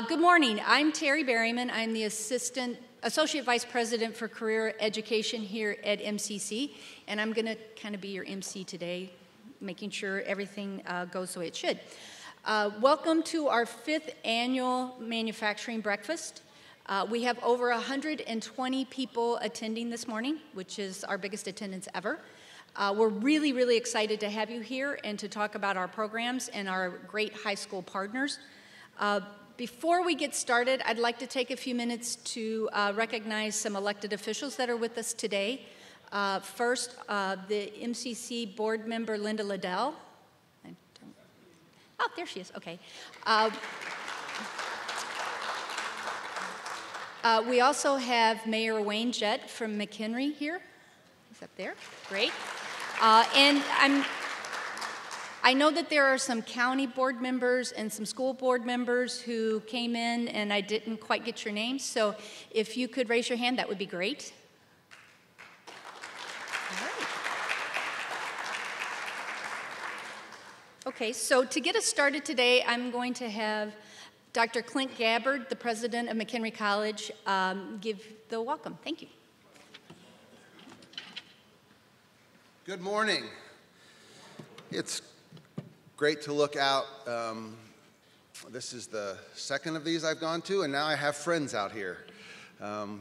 Good morning. I'm Terry Berryman. I'm the Associate Vice President for Career Education here at MCC, and I'm going to kind of be your MC today, making sure everything goes the way it should. Welcome to our 5th annual manufacturing breakfast. We have over 120 people attending this morning, which is our biggest attendance ever. We're really, really excited to have you here and to talk about our programs and our great high school partners. Before we get started, I'd like to take a few minutes to recognize some elected officials that are with us today. First, the MCC board member, Linda Liddell. Oh, there she is, okay. We also have Mayor Wayne Jett from McHenry here. He's up there, great. And I know that there are some county board members and some school board members who came in and I didn't quite get your names, so if you could raise your hand, that would be great. All right. Okay, so to get us started today, I'm going to have Dr. Clint Gabbard, the president of McHenry College, give the welcome. Thank you. Good morning. It's great to look out. This is the second of these I've gone to, and now I have friends out here.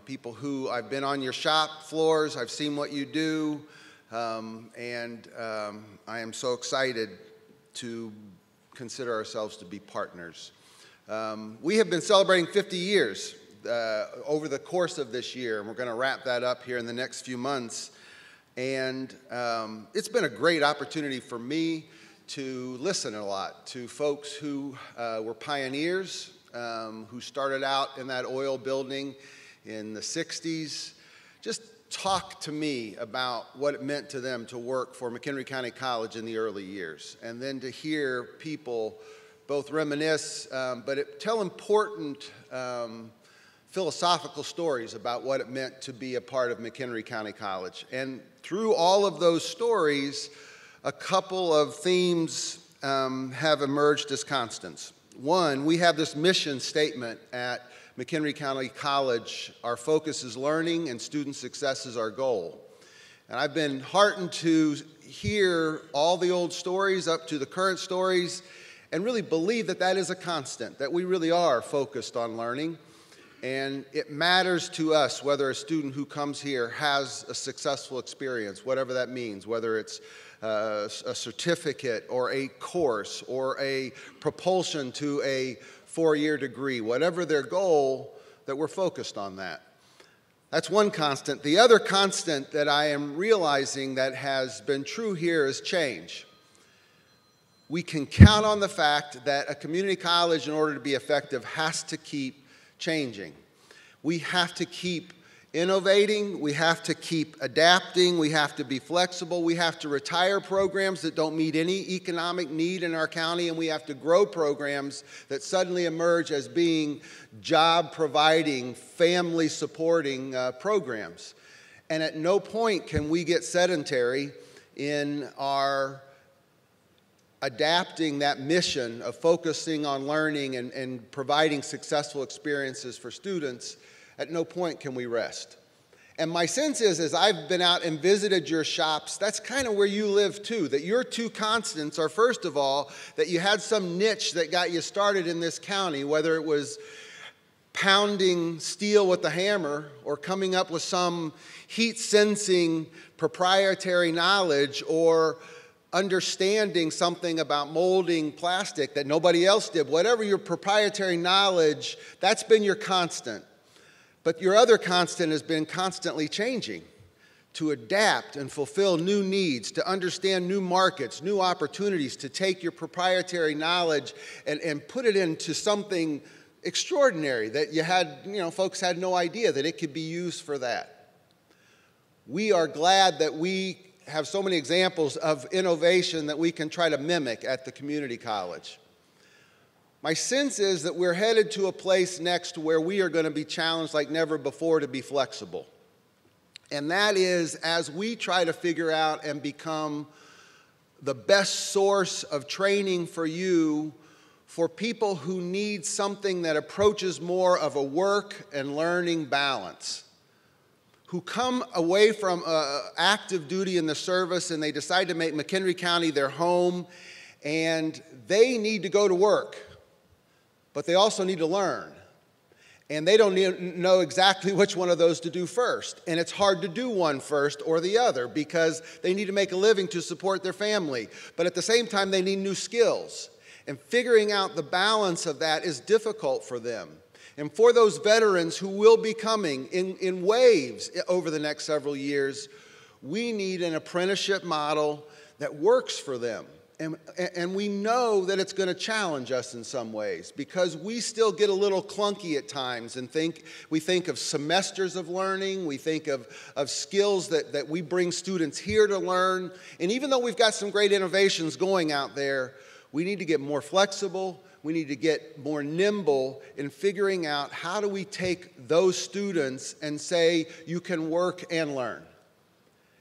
People who I've been on your shop floors, I've seen what you do, and I am so excited to consider ourselves to be partners. We have been celebrating 50 years over the course of this year, and we're going to wrap that up here in the next few months. And it's been a great opportunity for me to listen a lot to folks who were pioneers, who started out in that oil building in the 60s. Just talk to me about what it meant to them to work for McHenry County College in the early years. And then to hear people both reminisce, but tell important philosophical stories about what it meant to be a part of McHenry County College. And through all of those stories, a couple of themes have emerged as constants. One, we have this mission statement at McHenry County College: our focus is learning and student success is our goal. And I've been heartened to hear all the old stories up to the current stories and really believe that that is a constant, that we really are focused on learning. And it matters to us whether a student who comes here has a successful experience, whatever that means, whether it's a certificate or a course or a propulsion to a 4-year degree, whatever their goal, that we're focused on that. That's one constant. The other constant that I am realizing that has been true here is change. We can count on the fact that a community college, in order to be effective, has to keep changing. We have to keep innovating, we have to keep adapting, we have to be flexible, we have to retire programs that don't meet any economic need in our county, and we have to grow programs that suddenly emerge as being job-providing, family-supporting programs. And at no point can we get sedentary in our adapting that mission of focusing on learning and providing successful experiences for students. At no point can we rest. And my sense is, as I've been out and visited your shops, that's kind of where you live too, that your two constants are, first of all, that you had some niche that got you started in this county, whether it was pounding steel with a hammer or coming up with some heat-sensing proprietary knowledge or understanding something about molding plastic that nobody else did. Whatever your proprietary knowledge, that's been your constant. But your other constant has been constantly changing, to adapt and fulfill new needs, to understand new markets, new opportunities, to take your proprietary knowledge and put it into something extraordinary that you had, folks had no idea that it could be used for that. We are glad that we have so many examples of innovation that we can try to mimic at the community college. My sense is that we're headed to a place next where we are going to be challenged like never before to be flexible. And that is as we try to figure out and become the best source of training for you for people who need something that approaches more of a work and learning balance, who come away from active duty in the service and they decide to make McHenry County their home, and they need to go to work, but they also need to learn. And they don't know exactly which one of those to do first. And it's hard to do one first or the other because they need to make a living to support their family. But at the same time, they need new skills. And figuring out the balance of that is difficult for them. And for those veterans who will be coming in waves over the next several years, we need an apprenticeship model that works for them. And we know that it's going to challenge us in some ways because we still get a little clunky at times and we think of semesters of learning, we think of skills that we bring students here to learn. And even though we've got some great innovations going out there, we need to get more flexible, we need to get more nimble in figuring out how do we take those students and say you can work and learn.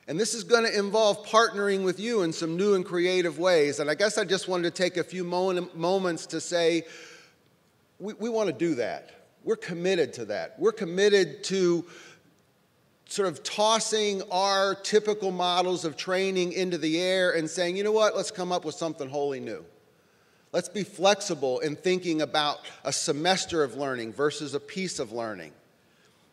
And this is going to involve partnering with you in some new and creative ways. And I guess I just wanted to take a few moments to say, we want to do that. We're committed to that. We're committed to sort of tossing our typical models of training into the air and saying, you know what, let's come up with something wholly new. Let's be flexible in thinking about a semester of learning versus a piece of learning.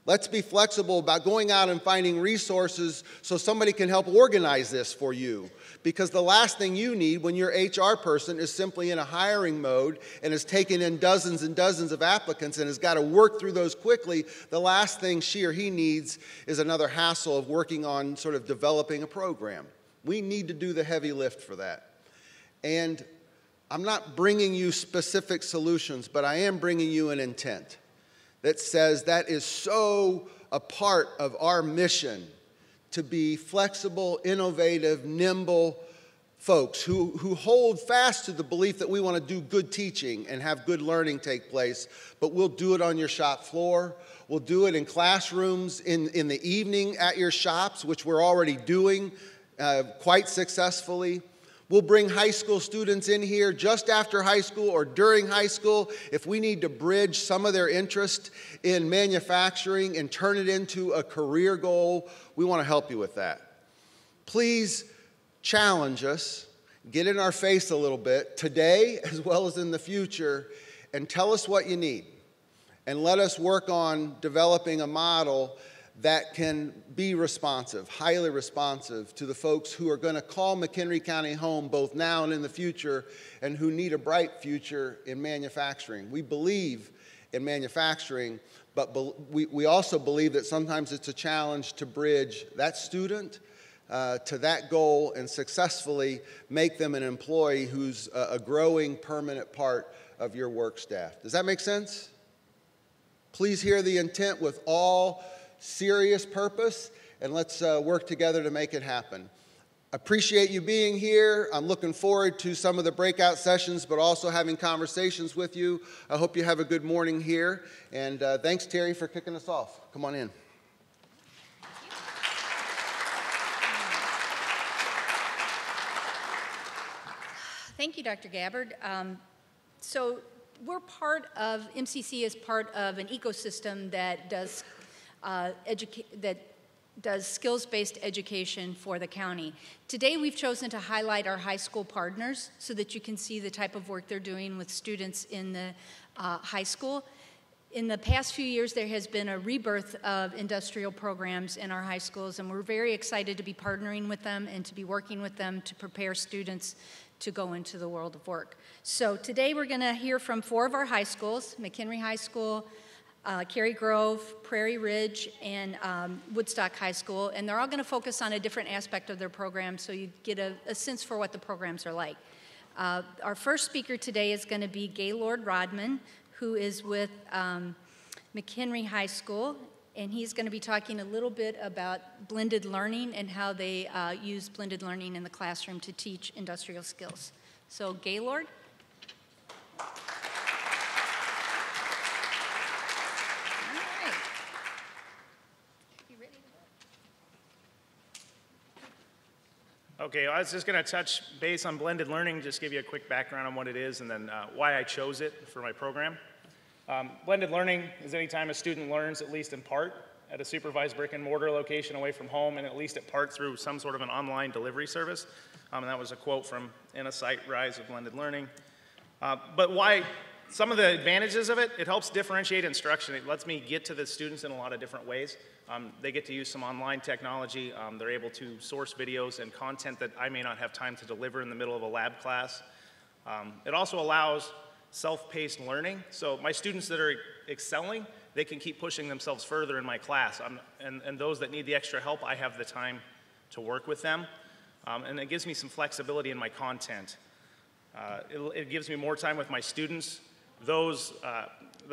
Let's be flexible about going out and finding resources so somebody can help organize this for you. Because the last thing you need when your HR person is simply in a hiring mode and has taken in dozens and dozens of applicants and has got to work through those quickly, the last thing she or he needs is another hassle of working on sort of developing a program. We need to do the heavy lift for that. And I'm not bringing you specific solutions, but I am bringing you an intent that says that is so a part of our mission to be flexible, innovative, nimble folks who hold fast to the belief that we want to do good teaching and have good learning take place, but we'll do it on your shop floor. We'll do it in classrooms in the evening at your shops, which we're already doing quite successfully. We'll bring high school students in here just after high school or during high school if we need to bridge some of their interest in manufacturing and turn it into a career goal. We want to help you with that. Please challenge us, get in our face a little bit today as well as in the future, and tell us what you need. And let us work on developing a model that can be responsive, highly responsive to the folks who are going to call McHenry County home both now and in the future and who need a bright future in manufacturing. We believe in manufacturing, but we also believe that sometimes it's a challenge to bridge that student to that goal and successfully make them an employee who's a growing permanent part of your work staff. Does that make sense? Please hear the intent with all serious purpose, and let's work together to make it happen. Appreciate you being here. I'm looking forward to some of the breakout sessions, but also having conversations with you. I hope you have a good morning here, and thanks, Terry, for kicking us off. Come on in. Thank you, Dr. Gabbard. So we're part of, MCC is part of an ecosystem that does skills-based education for the county. Today we've chosen to highlight our high school partners so that you can see the type of work they're doing with students in the high school. In the past few years there has been a rebirth of industrial programs in our high schools, and we're very excited to be partnering with them and to be working with them to prepare students to go into the world of work. So today we're going to hear from 4 of our high schools: McHenry High School, Cary Grove, Prairie Ridge, and Woodstock High School, and they're all going to focus on a different aspect of their program so you get a sense for what the programs are like. Our first speaker today is going to be Gaylord Rodman, who is with McHenry High School, and he's going to be talking a little bit about blended learning and how they use blended learning in the classroom to teach industrial skills. So Gaylord. Okay, I was just going to touch base on blended learning, just give you a quick background on what it is and then why I chose it for my program. Blended learning is any time a student learns, at least in part, at a supervised brick and mortar location away from home, and at least at part through some sort of an online delivery service. And that was a quote from In a Sight, Rise of Blended Learning. But why? Some of the advantages of it, it helps differentiate instruction. It lets me get to the students in a lot of different ways. They get to use some online technology. They're able to source videos and content that I may not have time to deliver in the middle of a lab class. It also allows self-paced learning. So my students that are excelling, they can keep pushing themselves further in my class. And those that need the extra help, I have the time to work with them. And it gives me some flexibility in my content. It gives me more time with my students. Those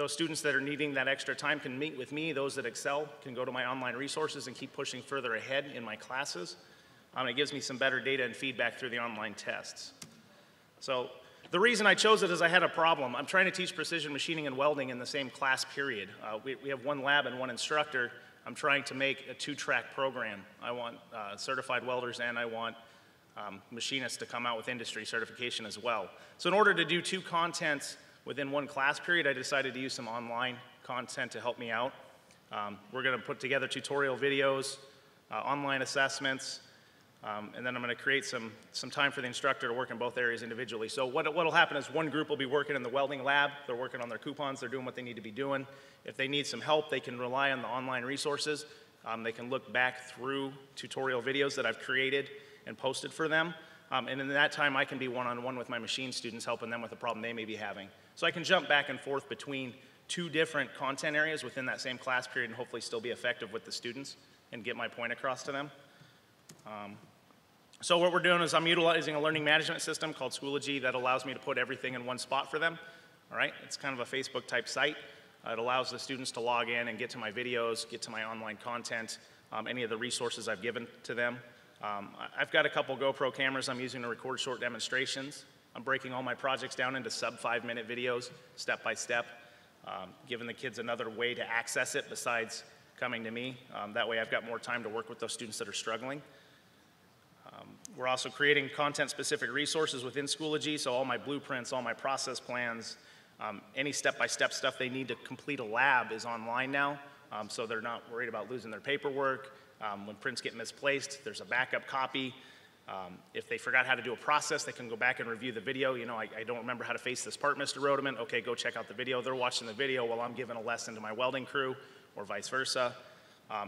students that are needing that extra time can meet with me. Those that excel can go to my online resources and keep pushing further ahead in my classes. It gives me some better data and feedback through the online tests. So the reason I chose it is I had a problem. I'm trying to teach precision machining and welding in the same class period. We have one lab and one instructor. I'm trying to make a 2-track program. I want certified welders and I want machinists to come out with industry certification as well. So in order to do 2 contents within one class period, I decided to use some online content to help me out. We're going to put together tutorial videos, online assessments, and then I'm going to create some time for the instructor to work in both areas individually. So what will happen is one group will be working in the welding lab. They're working on their coupons. They're doing what they need to be doing. If they need some help, they can rely on the online resources. They can look back through tutorial videos that I've created and posted for them. And in that time, I can be one-on-one with my machine students, helping them with a problem they may be having. So I can jump back and forth between 2 different content areas within that same class period and hopefully still be effective with the students and get my point across to them. So what we're doing is I'm utilizing a learning management system called Schoology that allows me to put everything in one spot for them. All right, it's kind of a Facebook type site. It allows the students to log in and get to my videos, get to my online content, any of the resources I've given to them. I've got a couple GoPro cameras I'm using to record short demonstrations. I'm breaking all my projects down into sub 5-minute videos, step by step, giving the kids another way to access it besides coming to me. That way I've got more time to work with those students that are struggling. We're also creating content-specific resources within Schoology, so all my blueprints, all my process plans, any step-by-step stuff they need to complete a lab is online now, so they're not worried about losing their paperwork. When prints get misplaced, there's a backup copy. If they forgot how to do a process, they can go back and review the video. You know, I don't remember how to face this part, Mr. Rodeman. Okay, go check out the video. They're watching the video while I'm giving a lesson to my welding crew, or vice versa.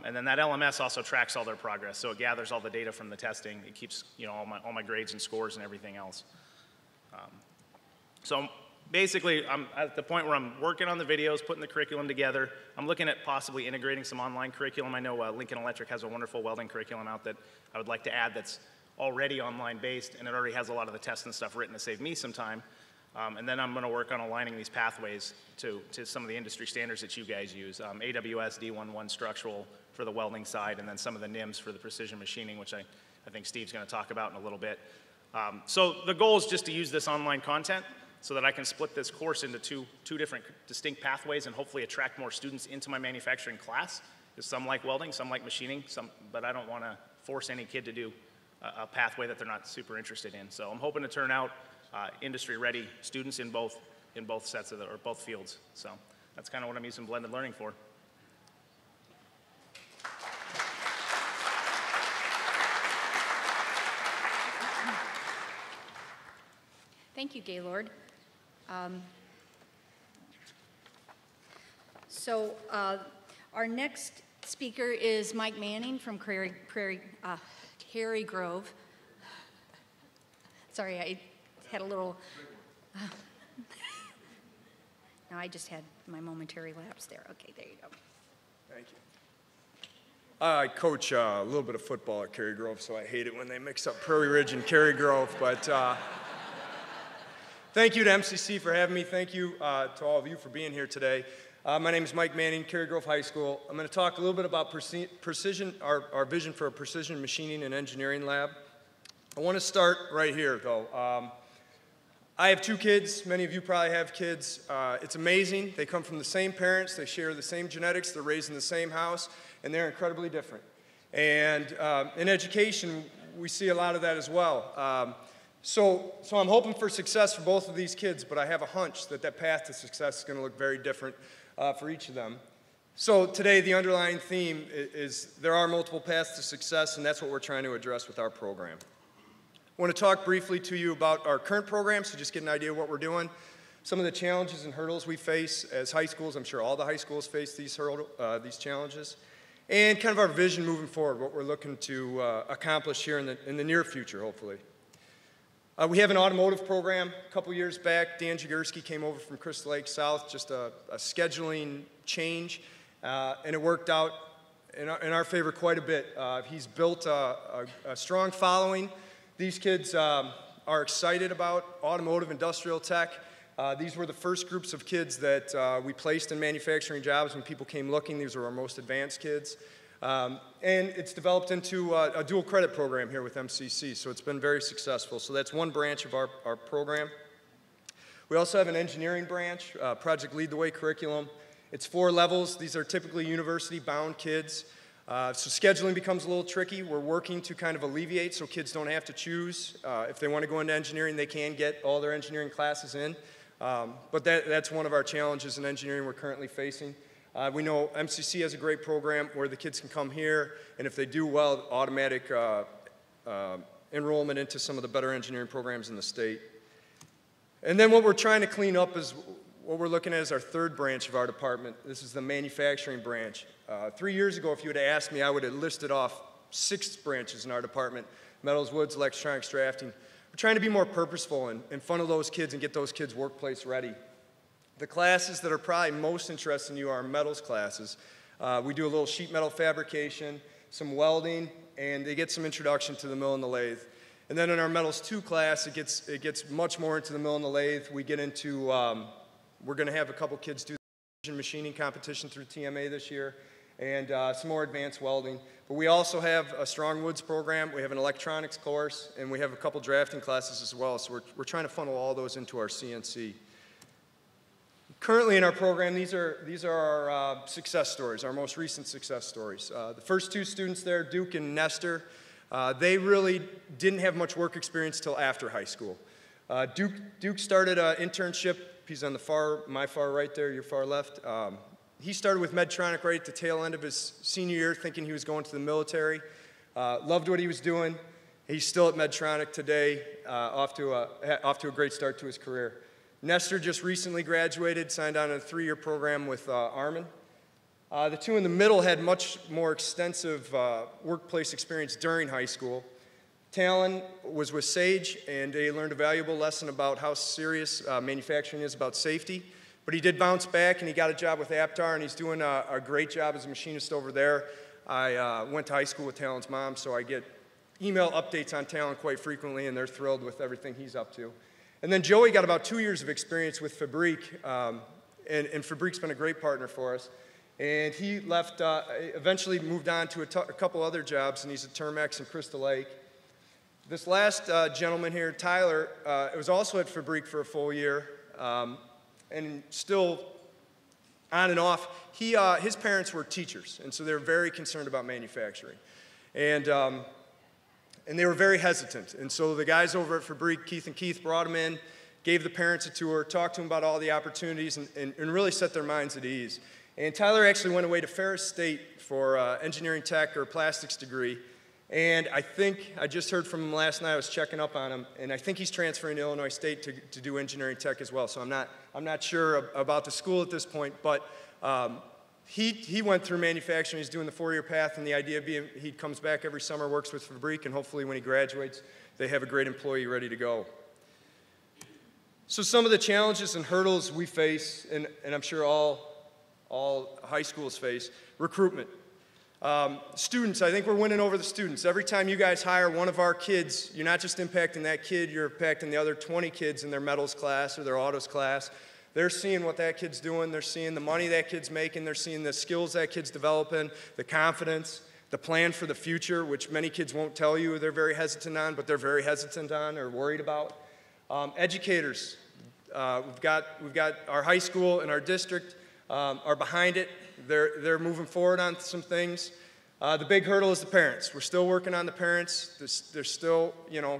And then that LMS also tracks all their progress, so it gathers all the data from the testing. It keeps, you know, all my grades and scores and everything else. So basically, I'm at the point where I'm working on the videos, putting the curriculum together. I'm looking at possibly integrating some online curriculum. I know Lincoln Electric has a wonderful welding curriculum out that I would like to add that's already online based, and it already has a lot of the tests and stuff written to save me some time. And then I'm going to work on aligning these pathways to some of the industry standards that you guys use. AWS D11 structural for the welding side, and then some of the NIMS for the precision machining, which I think Steve's going to talk about in a little bit. So the goal is just to use this online content so that I can split this course into two different distinct pathways and hopefully attract more students into my manufacturing class. Because some like welding, some like machining, but I don't want to force any kid to do a pathway that they're not super interested in. So I'm hoping to turn out industry-ready students in both sets of or both fields. So that's kind of what I'm using blended learning for. Thank you, Gaylord. So our next speaker is Mike Manning from Cary Grove. Sorry, I had a little, no, I just had my momentary lapse there. Okay, there you go. Thank you. I coach a little bit of football at Cary Grove, so I hate it when they mix up Prairie Ridge and Cary Grove, but thank you to MCC for having me. Thank you to all of you for being here today. My name is Mike Manning, Cary Grove High School. I'm going to talk a little bit about precision, our vision for a precision machining and engineering lab. I want to start right here, though. I have 2 kids. Many of you probably have kids. It's amazing. They come from the same parents. They share the same genetics. They're raised in the same house, and they're incredibly different. And in education, we see a lot of that as well. So I'm hoping for success for both of these kids, but I have a hunch that that path to success is going to look very different for each of them. So today, the underlying theme is there are multiple paths to success, and that's what we're trying to address with our program. I want to talk briefly to you about our current program, so just get an idea of what we're doing. Some of the challenges and hurdles we face as high schools. I'm sure all the high schools face these challenges. And kind of our vision moving forward, what we're looking to accomplish here in the near future, hopefully. We have an automotive program. A couple years back, Dan Jagursky came over from Crystal Lake South, just a scheduling change, and it worked out in our favor quite a bit. He's built a strong following. These kids are excited about automotive industrial tech. These were the first groups of kids that we placed in manufacturing jobs when people came looking. These were our most advanced kids. And it's developed into a dual credit program here with MCC, so it's been very successful. So that's one branch of our program. We also have an engineering branch, Project Lead the Way curriculum. It's 4 levels. These are typically university-bound kids. So scheduling becomes a little tricky. We're working to kind of alleviate so kids don't have to choose. If they want to go into engineering, they can get all their engineering classes in. But that's one of our challenges in engineering we're currently facing. We know MCC has a great program where the kids can come here, and if they do well, automatic enrollment into some of the better engineering programs in the state. And then what we're trying to clean up is what we're looking at as our third branch of our department. This is the manufacturing branch. 3 years ago, if you would have asked me, I would have listed off 6 branches in our department: metals, woods, electronics, drafting. We're trying to be more purposeful and funnel those kids and get those kids workplace ready. The classes that are probably most interesting to you are our metals classes. We do a little sheet metal fabrication, some welding, and they get some introduction to the mill and the lathe. And then in our Metals 2 class, it gets much more into the mill and the lathe. We get into, we're going to have a couple kids do the machining competition through TMA this year, and some more advanced welding. But we also have a strong woods program. We have an electronics course, and we have a couple drafting classes as well. So we're trying to funnel all those into our CNC. Currently in our program, these are our success stories, our most recent success stories. The first 2 students there, Duke and Nestor, they really didn't have much work experience till after high school. Duke started an internship. He's on my far right there, your far left. He started with Medtronic right at the tail end of his senior year, thinking he was going to the military. Loved what he was doing. He's still at Medtronic today, off to a great start to his career. Nestor just recently graduated, signed on a 3-year program with Armin. The 2 in the middle had much more extensive workplace experience during high school. Talon was with Sage, and they learned a valuable lesson about how serious manufacturing is about safety. But he did bounce back, and he got a job with Aptar, and he's doing a great job as a machinist over there. I went to high school with Talon's mom, so I get email updates on Talon quite frequently, and they're thrilled with everything he's up to. And then Joey got about 2 years of experience with Fabrique, and Fabrique's been a great partner for us. And he left, eventually moved on to a couple other jobs, and he's at Termex in Crystal Lake. This last gentleman here, Tyler, was also at Fabrique for a full year, and still on and off. His parents were teachers, and so they were very concerned about manufacturing. And they were very hesitant. And so the guys over at Fabrique, Keith and Keith, brought them in, gave the parents a tour, talked to them about all the opportunities, and really set their minds at ease. And Tyler actually went away to Ferris State for engineering tech or plastics degree. And I just heard from him last night. I was checking up on him, and I think he's transferring to Illinois State to do engineering tech as well. So I'm not sure about the school at this point, but he went through manufacturing. He's doing the 4-year path, and the idea being he comes back every summer, works with Fabrique, and hopefully when he graduates, they have a great employee ready to go. So some of the challenges and hurdles we face, and I'm sure all high schools face: recruitment. Students, I think we're winning over the students. Every time you guys hire one of our kids, you're not just impacting that kid, you're impacting the other 20 kids in their metals class or their autos class. They're seeing what that kid's doing. They're seeing the money that kid's making. They're seeing the skills that kid's developing, the confidence, the plan for the future, which many kids won't tell you they're very hesitant on, but they're very hesitant on or worried about. Educators, we've got our high school and our district are behind it. They're moving forward on some things. The big hurdle is the parents. We're still working on the parents. They're still,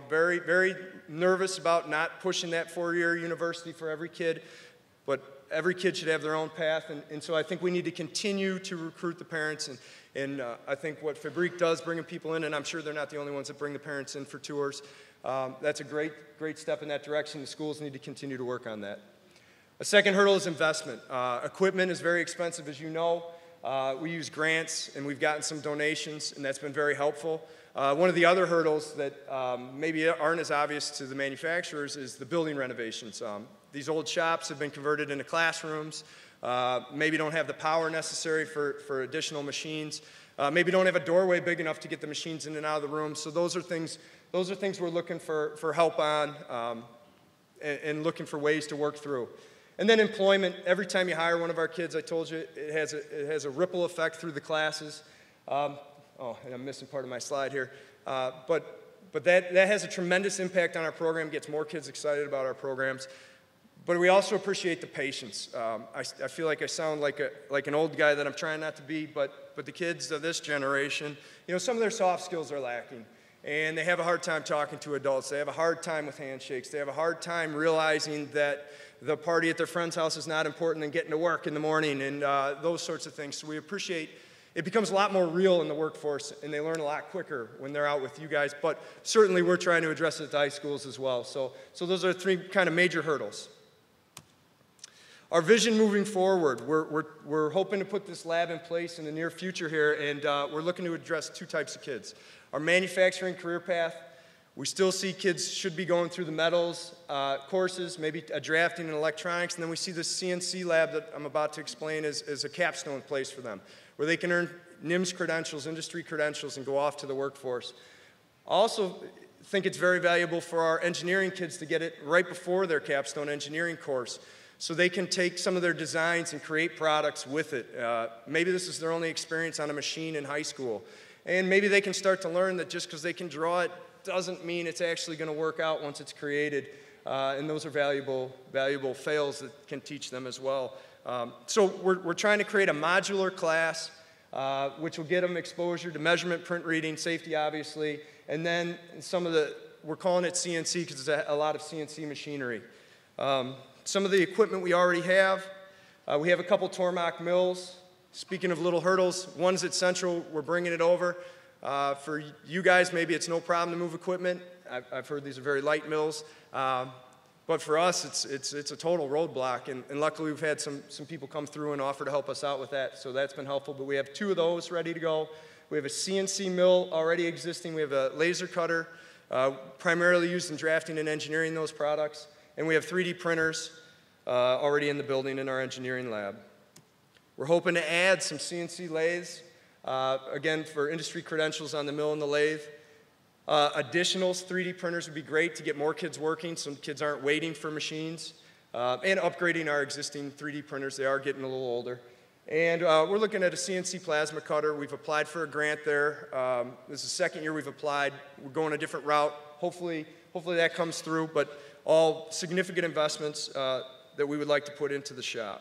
very, very nervous about not pushing that four-year university for every kid, but every kid should have their own path, and so I think we need to continue to recruit the parents, and I think what Fabrique does, bringing people in, and I'm sure they're not the only ones that bring the parents in for tours, that's a great, great step in that direction. The schools need to continue to work on that. A second hurdle is investment. Equipment is very expensive, as you know. We use grants, and we've gotten some donations, and that's been very helpful. One of the other hurdles that maybe aren't as obvious to the manufacturers is the building renovations. These old shops have been converted into classrooms, maybe don't have the power necessary for additional machines, maybe don't have a doorway big enough to get the machines in and out of the room. So those are things we're looking for help on and looking for ways to work through. And then employment. Every time you hire one of our kids, I told you, it has a ripple effect through the classes. And I'm missing part of my slide here. But that has a tremendous impact on our program, gets more kids excited about our programs. But we also appreciate the patience. I feel like I sound like an old guy that I'm trying not to be, but the kids of this generation, some of their soft skills are lacking. And they have a hard time talking to adults. They have a hard time with handshakes. They have a hard time realizing that the party at their friend's house is not important than getting to work in the morning and those sorts of things. So we appreciate it. Becomes a lot more real in the workforce, and they learn a lot quicker when they're out with you guys. But certainly we're trying to address it at the high schools as well. So those are three kind of major hurdles. Our vision moving forward, we're hoping to put this lab in place in the near future here, and we're looking to address two types of kids. Our manufacturing career path, we still see kids should be going through the metals courses, maybe a drafting in electronics, and then we see this CNC lab that I'm about to explain as a capstone place for them, where they can earn NIMS credentials, industry credentials, and go off to the workforce. I also think it's very valuable for our engineering kids to get it right before their capstone engineering course, so they can take some of their designs and create products with it. Maybe this is their only experience on a machine in high school. And maybe they can start to learn that just because they can draw it doesn't mean it's actually going to work out once it's created. And those are valuable fails that can teach them as well. So we're trying to create a modular class, which will get them exposure to measurement, print reading, safety obviously, and then we're calling it CNC because there's a lot of CNC machinery. Some of the equipment we already have, we have a couple Tormach mills. Speaking of little hurdles, one's at Central, we're bringing it over. For you guys, maybe it's no problem to move equipment. I've heard these are very light mills. But for us, it's a total roadblock, and luckily we've had some people come through and offer to help us out with that, so that's been helpful. But we have two of those ready to go. We have a CNC mill already existing. We have a laser cutter, primarily used in drafting and engineering those products. And we have 3D printers already in the building in our engineering lab. We're hoping to add some CNC lathes, again, for industry credentials on the mill and the lathe. Additional 3D printers would be great to get more kids working. Some kids aren't waiting for machines. And upgrading our existing 3D printers. They are getting a little older. And we're looking at a CNC plasma cutter. We've applied for a grant there. This is the second year we've applied. We're going a different route. Hopefully that comes through, but all significant investments that we would like to put into the shop.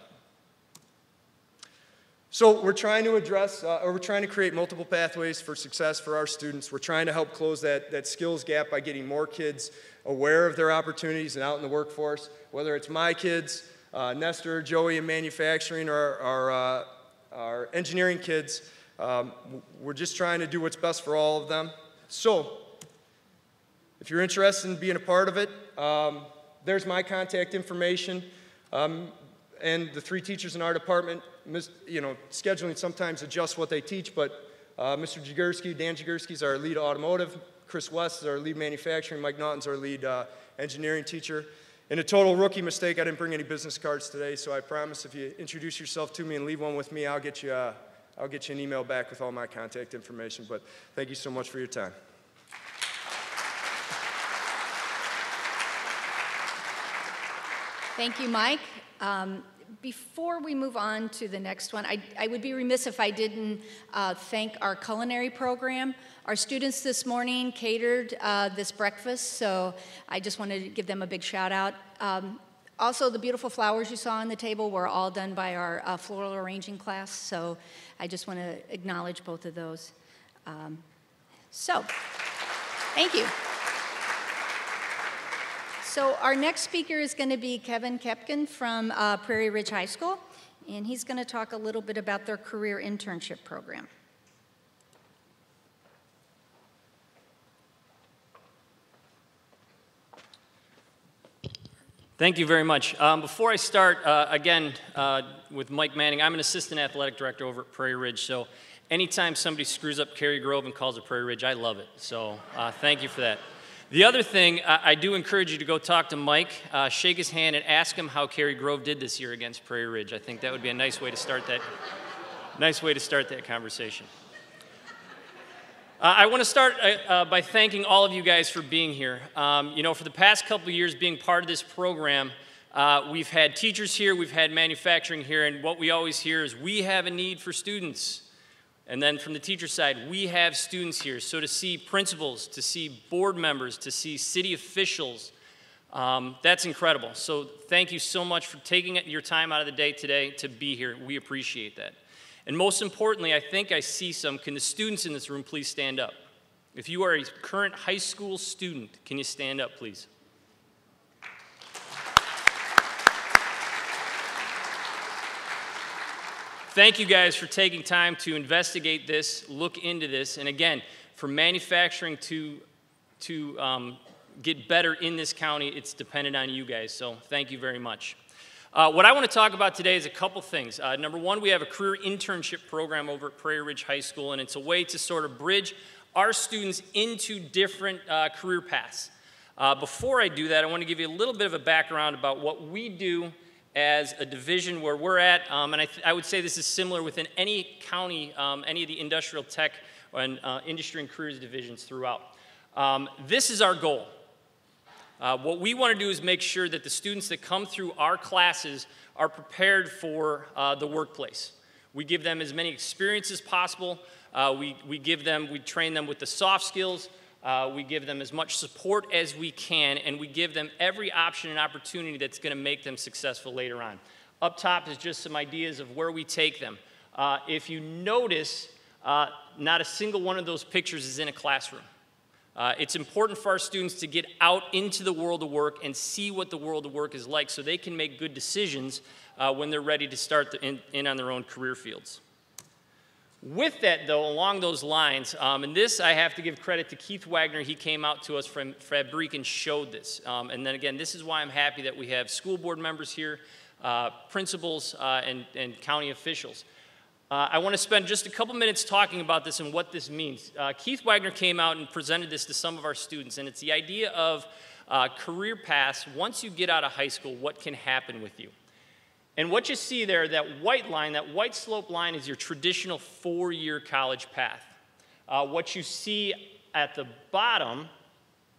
So we're trying to address, we're trying to create multiple pathways for success for our students. We're trying to help close that skills gap by getting more kids aware of their opportunities and out in the workforce, whether it's my kids, Nestor, Joey in manufacturing, or our engineering kids. We're just trying to do what's best for all of them. So if you're interested in being a part of it, there's my contact information. And the three teachers in our department, scheduling sometimes adjusts what they teach, but Mr. Jagursky, Dan Jagursky is our lead automotive, Chris West is our lead manufacturing, Mike Naughton's our lead engineering teacher. And a total rookie mistake, I didn't bring any business cards today, so I promise if you introduce yourself to me and leave one with me, I'll get you an email back with all my contact information. But thank you so much for your time. Thank you, Mike. Before we move on to the next one, I would be remiss if I didn't thank our culinary program. Our students this morning catered this breakfast, so I just wanted to give them a big shout out. Also, the beautiful flowers you saw on the table were all done by our floral arranging class, so I just want to acknowledge both of those. So, thank you. So our next speaker is going to be Kevin Kepkin from Prairie Ridge High School, and he's going to talk a little bit about their career internship program. Thank you very much. Before I start, again, with Mike Manning, I'm an assistant athletic director over at Prairie Ridge, so anytime somebody screws up Cary Grove and calls it Prairie Ridge, I love it. So thank you for that. The other thing, I do encourage you to go talk to Mike, shake his hand, and ask him how Cary Grove did this year against Prairie Ridge. I think that would be a nice way to start that conversation. I want to start by thanking all of you guys for being here. You know, for the past couple of years being part of this program, we've had teachers here, we've had manufacturing here, and what we always hear is we have a need for students. And then from the teacher side, we have students here. So to see principals, to see board members, to see city officials, that's incredible. So thank you so much for taking your time out of the day today to be here. We appreciate that. And most importantly, I think I see some. Can the students in this room please stand up? If you are a current high school student, can you stand up, please? Thank you guys for taking time to investigate this, look into this, and again, for manufacturing to get better in this county, it's dependent on you guys, so thank you very much. What I want to talk about today is a couple things. Number one, we have a career internship program over at Prairie Ridge High School, and it's a way to sort of bridge our students into different career paths. Before I do that, I want to give you a little bit of a background about what we do as a division where we're at, and I would say this is similar within any county, any of the industrial tech and industry and careers divisions throughout. This is our goal. What we want to do is make sure that the students that come through our classes are prepared for the workplace. We give them as many experiences as possible. We train them with the soft skills. We give them as much support as we can, and we give them every option and opportunity that's going to make them successful later on. Up top is just some ideas of where we take them. If you notice, not a single one of those pictures is in a classroom. It's important for our students to get out into the world of work and see what the world of work is like so they can make good decisions when they're ready to start in on their own career fields. With that, though, along those lines, and this I have to give credit to Keith Wagner. He came out to us from Fabrique and showed this. And then again, this is why I'm happy that we have school board members here, principals, and county officials. I want to spend just a couple minutes talking about this and what this means. Keith Wagner came out and presented this to some of our students, and it's the idea of career paths. Once you get out of high school, what can happen with you? And what you see there, that white line, that white slope line is your traditional four-year college path. What you see at the bottom,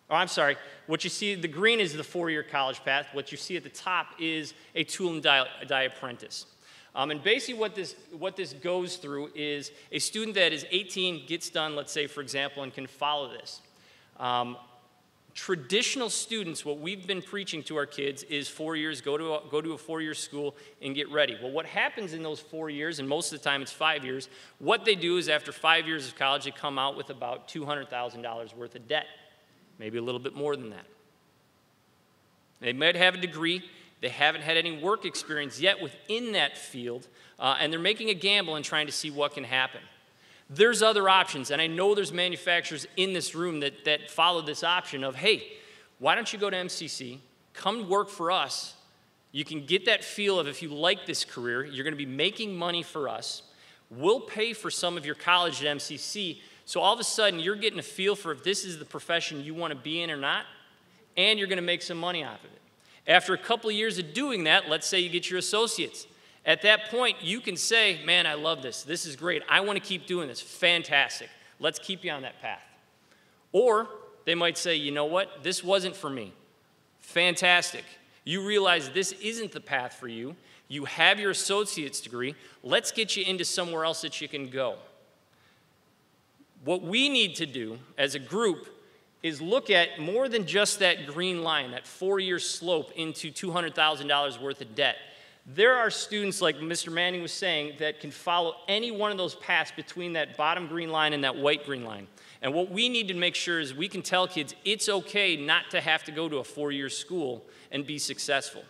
what you see, the green is the four-year college path. What you see at the top is a tool and die apprentice. And basically what this goes through is a student that is 18, gets done, let's say, for example, and can follow this. Traditional students, what we've been preaching to our kids is 4 years, go to a four-year school and get ready. Well, what happens in those 4 years, and most of the time it's 5 years, what they do is after 5 years of college, they come out with about $200,000 worth of debt, maybe a little bit more than that. They might have a degree, they haven't had any work experience yet within that field, and they're making a gamble and trying to see what can happen. There's other options, and I know there's manufacturers in this room that follow this option of, hey, why don't you go to MCC, come work for us. You can get that feel of if you like this career, you're going to be making money for us. We'll pay for some of your college at MCC, so all of a sudden you're getting a feel for if this is the profession you want to be in or not, and you're going to make some money off of it. After a couple of years of doing that, let's say you get your associates. At that point, you can say, man, I love this. This is great. I want to keep doing this. Fantastic. Let's keep you on that path. Or they might say, you know what? This wasn't for me. Fantastic. You realize this isn't the path for you. You have your associate's degree. Let's get you into somewhere else that you can go. What we need to do as a group is look at more than just that green line, that 4-year slope into $200,000 worth of debt. There are students, like Mr. Manning was saying, that can follow any one of those paths between that bottom green line and that white green line. And what we need to make sure is we can tell kids it's okay not to have to go to a 4-year school and be successful.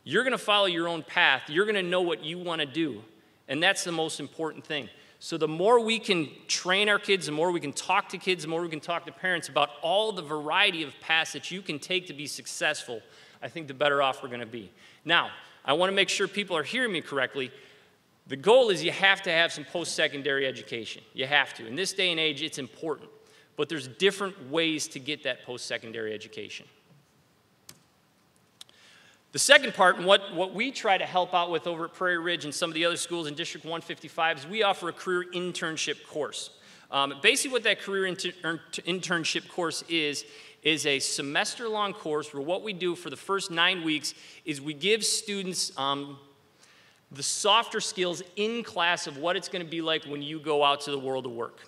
You're going to follow your own path. You're going to know what you want to do. And that's the most important thing. So the more we can train our kids, the more we can talk to kids, the more we can talk to parents about all the variety of paths that you can take to be successful, I think the better off we're going to be. Now, I want to make sure people are hearing me correctly. The goal is you have to have some post-secondary education. You have to. In this day and age, it's important. But there's different ways to get that post-secondary education. The second part, and what we try to help out with over at Prairie Ridge and some of the other schools in District 155, is we offer a career internship course. Basically what that career internship course is a semester-long course where what we do for the first 9 weeks is we give students the softer skills in class of what it's going to be like when you go out to the world of work.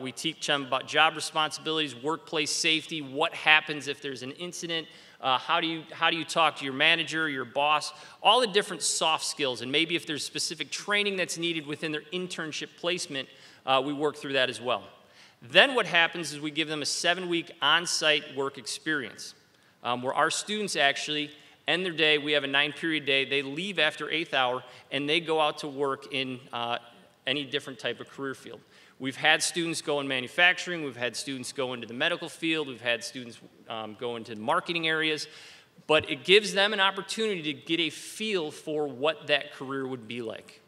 We teach them about job responsibilities, workplace safety, what happens if there's an incident, how do you talk to your manager, your boss, all the different soft skills, and maybe if there's specific training that's needed within their internship placement, we work through that as well. Then what happens is we give them a 7-week on-site work experience where our students actually end their day. We have a 9-period day. They leave after 8th hour, and they go out to work in any different type of career field. We've had students go in manufacturing. We've had students go into the medical field. We've had students go into marketing areas. But it gives them an opportunity to get a feel for what that career would be like.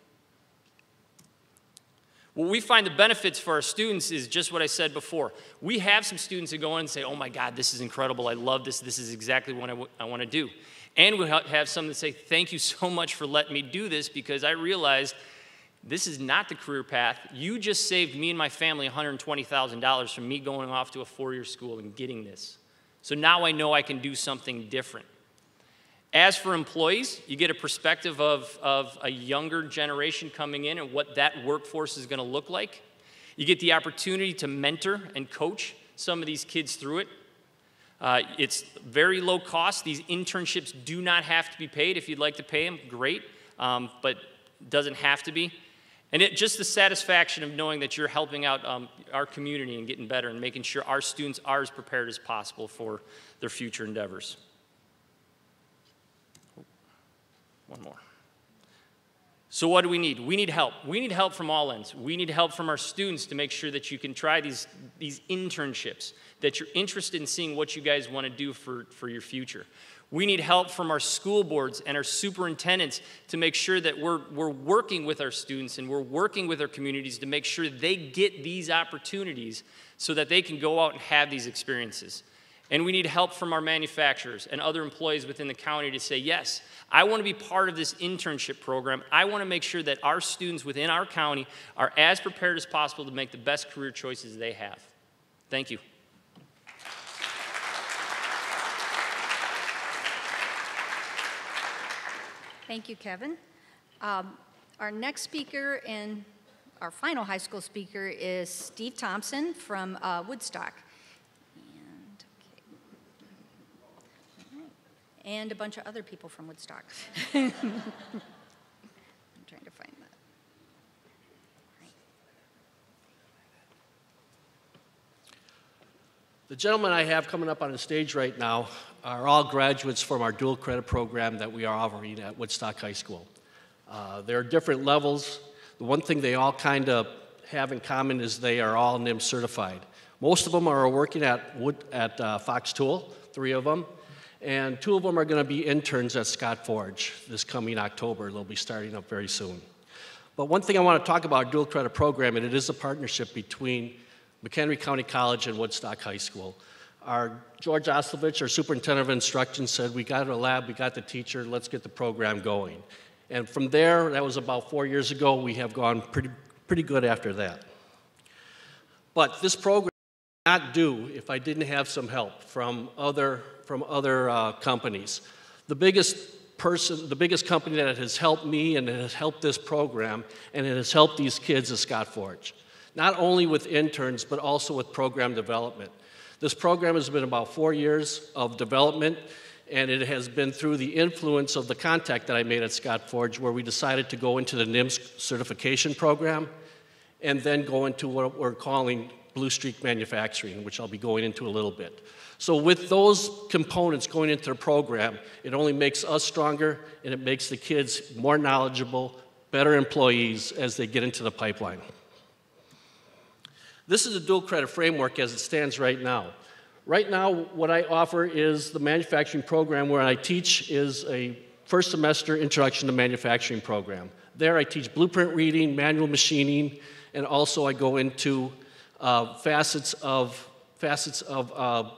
What we find the benefits for our students is just what I said before. We have some students that go in and say, oh my God, this is incredible. I love this. This is exactly what I want to do. And we have some that say, thank you so much for letting me do this because I realized this is not the career path. You just saved me and my family $120,000 from me going off to a 4-year school and getting this. So now I know I can do something different. As for employees, you get a perspective of a younger generation coming in and what that workforce is going to look like. You get the opportunity to mentor and coach some of these kids through it. It's very low cost. These internships do not have to be paid. If you'd like to pay them, great, but it doesn't have to be. And just the satisfaction of knowing that you're helping out our community and getting better and making sure our students are as prepared as possible for their future endeavors. One more. So what do we need? We need help. We need help from all ends. We need help from our students to make sure that you can try these internships, that you're interested in seeing what you guys want to do for your future. We need help from our school boards and our superintendents to make sure that we're working with our students and we're working with our communities to make sure they get these opportunities so that they can go out and have these experiences. And we need help from our manufacturers and other employees within the county to say, yes, I want to be part of this internship program. I want to make sure that our students within our county are as prepared as possible to make the best career choices they have. Thank you. Thank you, Kevin. Our next speaker and our final high school speaker is Steve Thompson from Woodstock. And a bunch of other people from Woodstock. I'm trying to find that. The gentlemen I have coming up on the stage right now are all graduates from our dual credit program that we are offering at Woodstock High School. There are different levels. The one thing they all kind of have in common is they are all NIM certified. Most of them are working at Fox Tool, 3 of them. And 2 of them are going to be interns at Scott Forge this coming October. They'll be starting up very soon. But one thing I want to talk about, dual credit program, and it is a partnership between McHenry County College and Woodstock High School. Our George Oslovich, our superintendent of instruction, said, we got a lab, we got the teacher, let's get the program going. And from there, that was about 4 years ago, we have gone pretty good after that. But this program would not do if I didn't have some help from other companies. The biggest company that has helped me and has helped this program and it has helped these kids is Scott Forge. Not only with interns, but also with program development. This program has been about 4 years of development. and it has been through the influence of the contact that I made at Scott Forge where we decided to go into the NIMS certification program and then go into what we're calling Blue Streak Manufacturing, which I'll be going into a little bit. So with those components going into the program, it only makes us stronger and it makes the kids more knowledgeable, better employees as they get into the pipeline. This is a dual credit framework as it stands right now. Right now, what I offer is the manufacturing program where I teach is a first semester introduction to manufacturing program. There I teach blueprint reading, manual machining, and also I go into facets of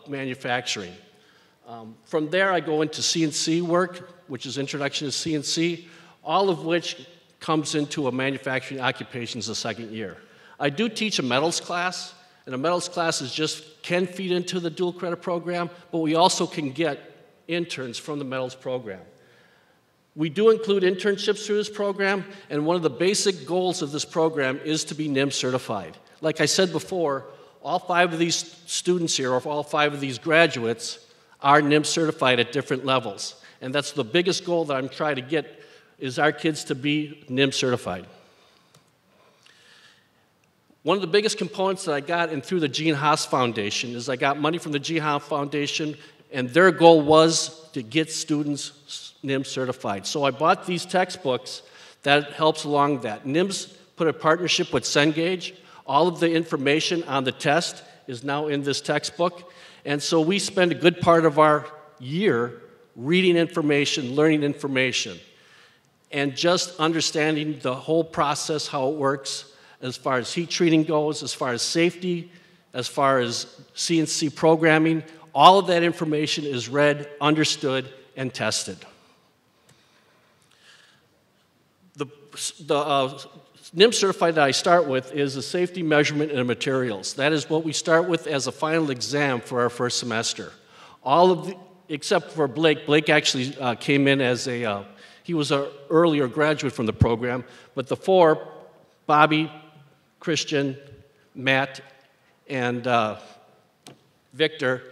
manufacturing. From there I go into CNC work, which is introduction to CNC, all of which comes into a manufacturing occupations the second year. I do teach a metals class, and a metals class can feed into the dual credit program, but we also can get interns from the metals program. We do include internships through this program, and one of the basic goals of this program is to be NIMS certified. Like I said before, all 5 of these students here, or all 5 of these graduates, are NIMS certified at different levels. And that's the biggest goal that I'm trying to get, is our kids to be NIMS certified. One of the biggest components that I got in through the Gene Haas Foundation is I got money from the Gene Haas Foundation, and their goal was to get students NIMS certified. So I bought these textbooks that helps along that. NIMS put a partnership with Cengage. All of the information on the test is now in this textbook, and so we spend a good part of our year reading information, learning information, and just understanding the whole process, how it works, as far as heat treating goes, as far as safety, as far as CNC programming. All of that information is read, understood, and tested. The NIMS certified that I start with is a safety measurement and materials. That is what we start with as a final exam for our first semester. Except for Blake. Blake actually came in as he was an earlier graduate from the program, but the 4, Bobby, Christian, Matt, and Victor,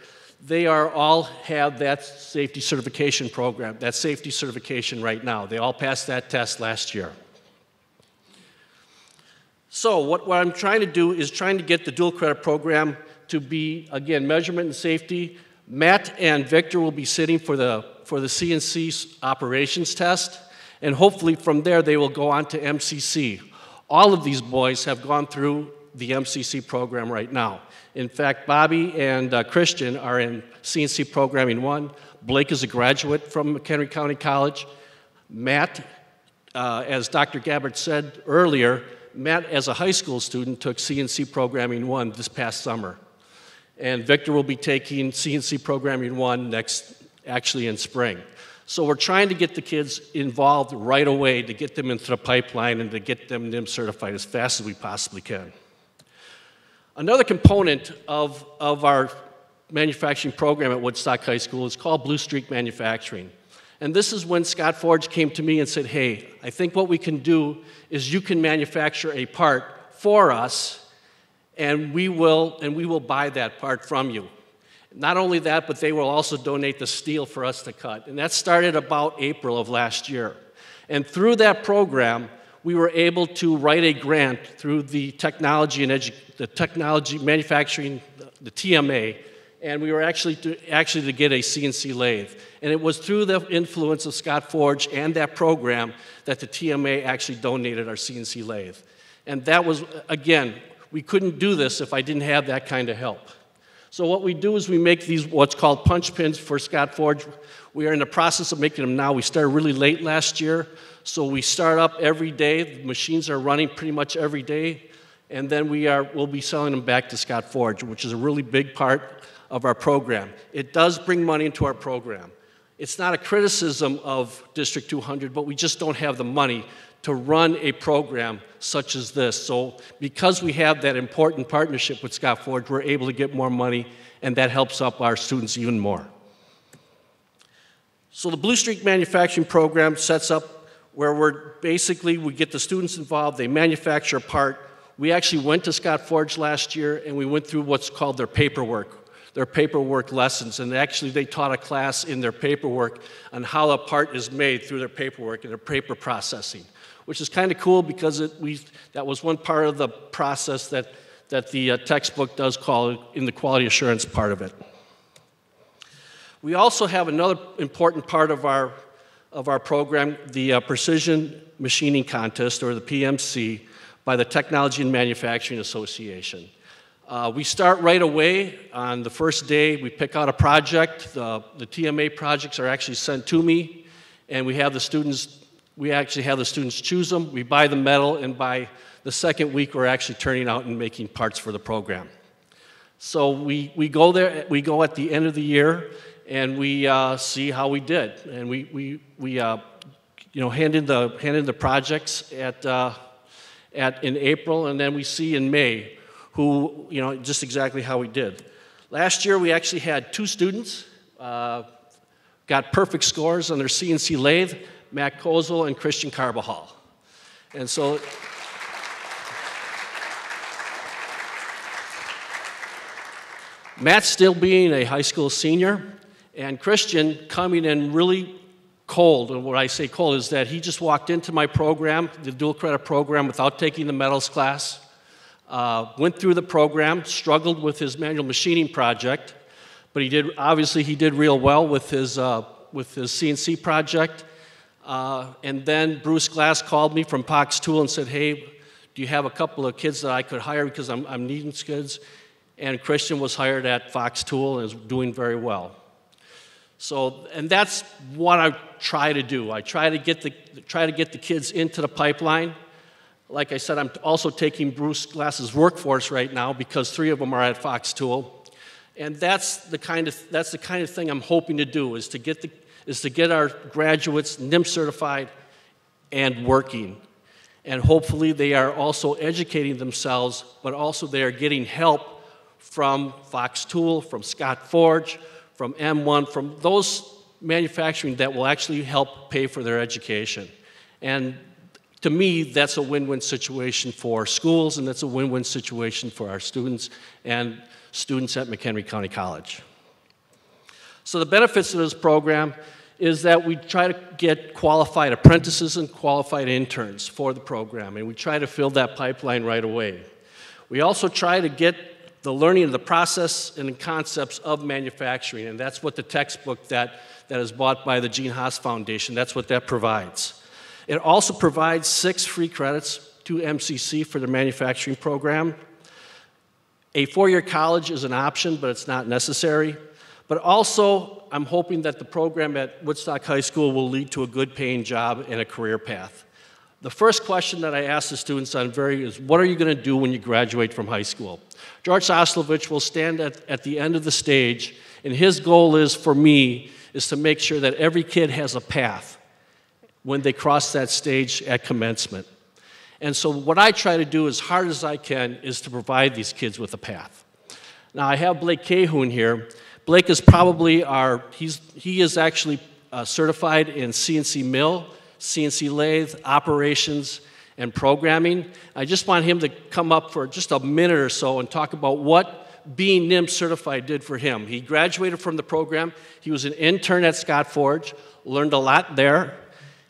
they all have that safety certification program, that safety certification right now. They all passed that test last year. So what I'm trying to do is trying to get the dual credit program to be, again, measurement and safety. Matt and Victor will be sitting for the CNC operations test, and hopefully from there they will go on to MCC. All of these boys have gone through the MCC program right now. In fact, Bobby and Christian are in CNC Programming 1. Blake is a graduate from McHenry County College. Matt, as Dr. Gabbard said earlier, Matt, as a high school student, took CNC Programming 1 this past summer. And Victor will be taking CNC Programming 1 actually in spring. So we're trying to get the kids involved right away to get them into the pipeline and to get them NIMS certified as fast as we possibly can. Another component of our manufacturing program at Woodstock High School is called Blue Streak Manufacturing. And this is when Scott Forge came to me and said, hey, I think what we can do is you can manufacture a part for us, and we will buy that part from you. Not only that, but they will also donate the steel for us to cut. And that started about April of last year. And through that program, we were able to write a grant through the technology manufacturing, the TMA, and we were actually to get a CNC lathe. And it was through the influence of Scott Forge and that program that the TMA actually donated our CNC lathe. And that was, again, we couldn't do this if I didn't have that kind of help. So what we do is we make these what's called punch pins for Scott Forge. We are in the process of making them now. We started really late last year, so we start up every day. The machines are running pretty much every day, and then we'll be selling them back to Scott Forge, which is a really big part of our program. It does bring money into our program. It's not a criticism of District 200, but we just don't have the money to run a program such as this. So because we have that important partnership with Scott Forge, we're able to get more money, and that helps up our students even more. So the Blue Streak Manufacturing Program sets up where we get the students involved, they manufacture a part. We actually went to Scott Forge last year, and we went through what's called their paperwork. their paperwork lessons, and actually they taught a class in their paperwork on how a part is made through their paperwork and their paper processing, which is kind of cool because that was one part of the process that the textbook does call in the quality assurance part of it. We also have another important part of our program, the Precision Machining Contest, or the PMC, by the Technology and Manufacturing Association. We start right away. On the first day, we pick out a project. The TMA projects are actually sent to me, and we actually have the students choose them. We buy the metal, and by the second week, we're actually turning out and making parts for the program. So we go there, we go at the end of the year, and we see how we did. And we hand in the projects in April, and then we see in May who, just exactly how we did. Last year, we actually had 2 students got perfect scores on their CNC lathe, Matt Kozel and Christian Carbajal. And so, Matt still being a high school senior, and Christian coming in really cold. And what I say cold is that he just walked into my program, the dual credit program, without taking the metals class. Went through the program, struggled with his manual machining project, but he did real well with his CNC project. And then Bruce Glass called me from Pox Tool and said, "Hey, do you have a couple of kids that I could hire because I'm needing kids?" And Christian was hired at Fox Tool and is doing very well. So, and that's what I try to do. I try to get the kids into the pipeline. Like I said, I'm also taking Bruce Glass's workforce right now because 3 of them are at Fox Tool, and that's the kind of thing I'm hoping to do is to get our graduates NIM certified and working, and hopefully they are also educating themselves, but also they are getting help from Fox Tool, from Scott Forge, from M1, from those manufacturing that will actually help pay for their education. And to me, that's a win-win situation for schools, and that's a win-win situation for our students and students at McHenry County College. So the benefits of this program is that we try to get qualified apprentices and qualified interns for the program, and we try to fill that pipeline right away. We also try to get the learning of the process and the concepts of manufacturing, and that's what the textbook that is bought by the Gene Haas Foundation, that's what that provides. It also provides 6 free credits to MCC for the manufacturing program. A 4-year college is an option, but it's not necessary. But also, I'm hoping that the program at Woodstock High School will lead to a good paying job and a career path. The first question that I ask the students is, what are you going to do when you graduate from high school? George Oslovich will stand at the end of the stage, and his goal is, for me, is to make sure that every kid has a path when they cross that stage at commencement. And so what I try to do as hard as I can is to provide these kids with a path. Now, I have Blake Cahoon here. Blake is probably he is actually certified in CNC mill, CNC lathe, operations, and programming. I just want him to come up for just a minute or so and talk about what being NIM certified did for him. He graduated from the program. He was an intern at Scott Forge, learned a lot there,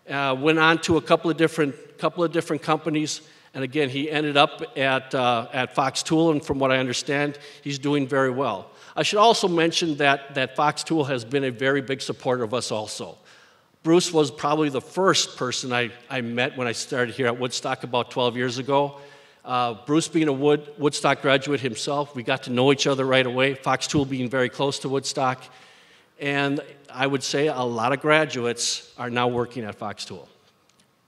went on to a couple of different companies, and again, he ended up at Fox Tool, and from what I understand, he's doing very well. I should also mention that Fox Tool has been a very big supporter of us also. Bruce was probably the first person I met when I started here at Woodstock about 12 years ago. Bruce being a Woodstock graduate himself, we got to know each other right away, Fox Tool being very close to Woodstock, and I would say a lot of graduates are now working at Fox Tool.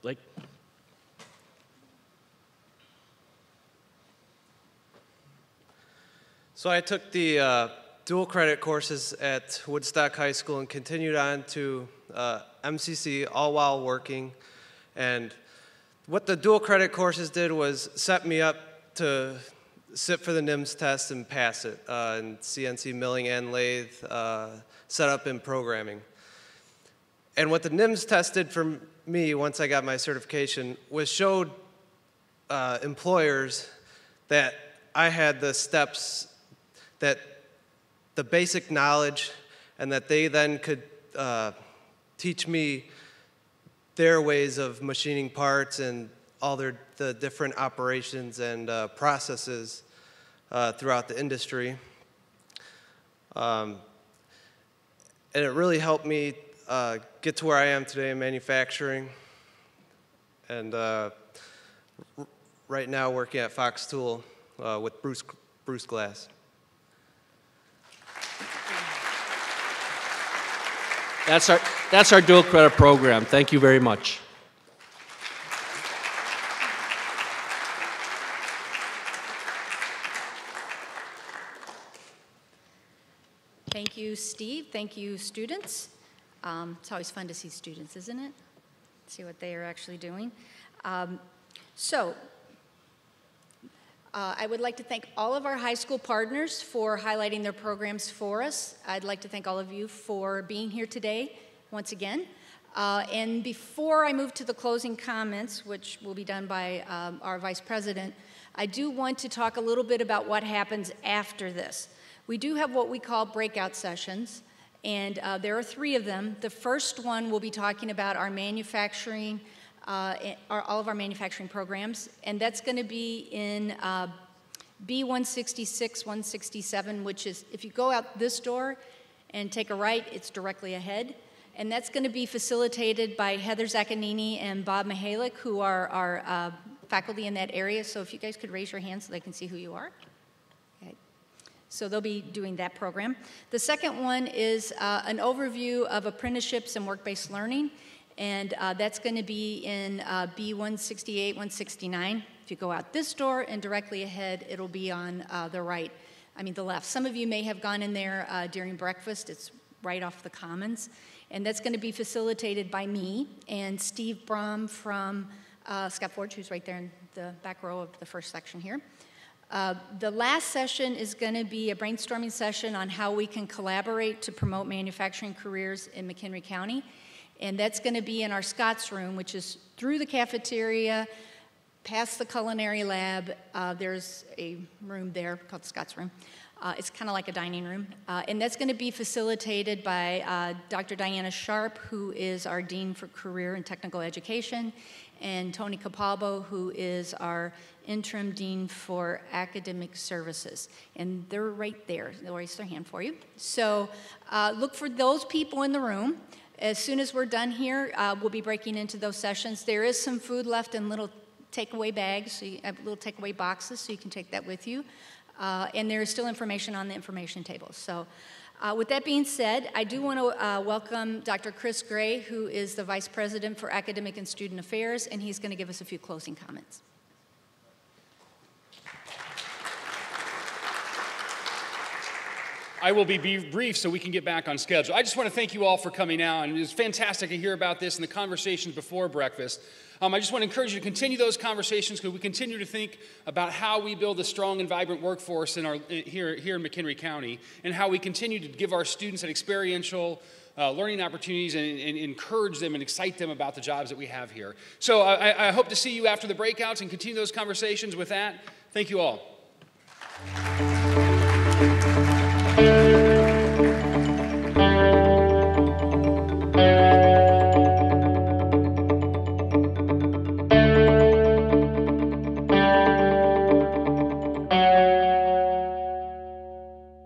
Blake? So I took the dual credit courses at Woodstock High School and continued on to MCC, all while working. And what the dual credit courses did was set me up to sit for the NIMS test and pass it in CNC milling and lathe setup and programming. And what the NIMS test did for me once I got my certification was showed employers that I had the steps that the basic knowledge, and that they then could teach me their ways of machining parts and all the different operations and processes throughout the industry. And it really helped me get to where I am today in manufacturing, and right now working at Fox Tool with Bruce Glass. That's our dual credit program. Thank you very much. Thank you, Steve. Thank you, students. It's always fun to see students, isn't it? See what they are actually doing. I would like to thank all of our high school partners for highlighting their programs for us. I'd like to thank all of you for being here today, once again. And before I move to the closing comments, which will be done by our Vice President, I do want to talk a little bit about what happens after this. We do have what we call breakout sessions, and there are 3 of them. The first one will be talking about our manufacturing, all of our manufacturing programs, and that's going to be in B166, 167, which is, if you go out this door and take a right, it's directly ahead. And that's going to be facilitated by Heather Zaccanini and Bob Mihalik, who are our faculty in that area. So if you guys could raise your hands so they can see who you are. Okay. So they'll be doing that program. The second one is an overview of apprenticeships and work-based learning. And that's going to be in B168, 169. If you go out this door and directly ahead, it'll be on the left. Some of you may have gone in there during breakfast. It's right off the Commons. And that's going to be facilitated by me and Steve Brom from Scott Forge, who's right there in the back row of the first section here. The last session is going to be a brainstorming session on how we can collaborate to promote manufacturing careers in McHenry County. And that's going to be in our Scott's room, which is through the cafeteria, past the culinary lab. There's a room there called the Scott's room. It's kind of like a dining room. And that's going to be facilitated by Dr. Diana Sharp, who is our Dean for Career and Technical Education, and Tony Capalbo, who is our Interim Dean for Academic Services. And they're right there. They'll raise their hand for you. So look for those people in the room. As soon as we're done here, we'll be breaking into those sessions. There is some food left in little takeaway bags, so you have little takeaway boxes, so you can take that with you. And there is still information on the information table. So with that being said, I do want to welcome Dr. Chris Gray, who is the Vice President for Academic and Student Affairs, and he's going to give us a few closing comments. I will be brief so we can get back on schedule. I just want to thank you all for coming out, and it was fantastic to hear about this and the conversations before breakfast. I just want to encourage you to continue those conversations because we continue to think about how we build a strong and vibrant workforce in here in McHenry County, and how we continue to give our students an experiential learning opportunities and encourage them and excite them about the jobs that we have here. So I hope to see you after the breakouts and continue those conversations. With that, thank you all.